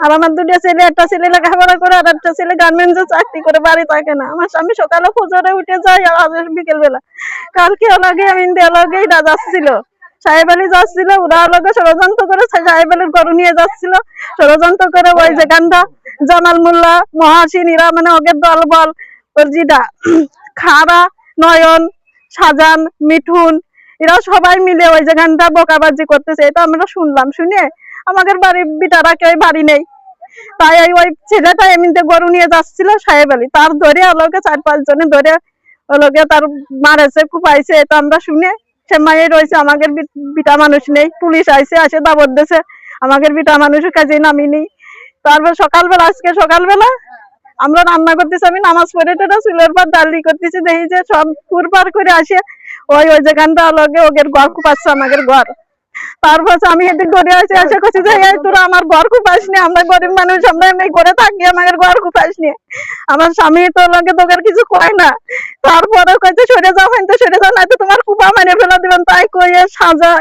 আর আমার দুটো ছেলে, একটা ছেলে লেখাপড়া করে আর একটা ছেলে গার্মেন্টসে চাকরি করে, বাড়ি থাকে না। আমার স্বামী সকালে ফজরে উঠে যায় আর আজ বিকেল বেলা। কালকে লাগে আমি লগে যাচ্ছিল, সাহেব আলী যাচ্ছিল, ওরা লগে ষড়যন্ত্র করে সাহেব আলীর গরু নিয়ে যাচ্ছিল, ষড়যন্ত্র করে ওই যেখানটা জামাল মোল্লা, মহাসিন, এরা মানে ওকে দল বল, ওর জিটা খারা, নয়ন, সাজান, মিঠুন, এরা সবাই মিলে ওই যেখানটা বোকাবাজি করতেছে। এটা আমরা শুনলাম, শুনে আমাদের বাড়ির বিটারা কেউ বাড়ি নেই, তাই ওই ছেলেটা এমনিতে গরু নিয়ে যাচ্ছিল সাহেব আলী, তার ধরে ওলোকে 4-5 জনে ধরে ওলোকে তার মারেছে, কুপাইছে। এটা আমরা শুনে সে মায়ে রয়েছে, আমাদের বিটা মানুষ নেই, পুলিশ আইসে আসে দাবত দিয়েছে, আমাদের বিটা মানুষের কাজে নামিনি। তারপর সকালবেলা, আজকে সকালবেলা আমরা রান্না করতেছি, আমি নামাজ পড়ে টেটা চুলের পর ডালি করতেছি, দেখি যে সব পুর পার করে আসে ওই যেখানটা লগে ওদের ঘর কুপাচ্ছে, আমাদের ঘর। তারপর আমি এদিক ঘরে আসে আসে করছি যে এই তোরা আমার ঘর কুপাস নি, আমরা গরিব মানুষ, আমরা এমনি করে থাকি, আমাদের ঘর কুপাস নি। আমার স্বামী তো লগে তোদের কিছু কয় না, তারপরে কইতে সরে যাও, সরে যাও, না তো তোমার কুপা মেরে ফেলা দিবেন, তাই কইয়ে সাজা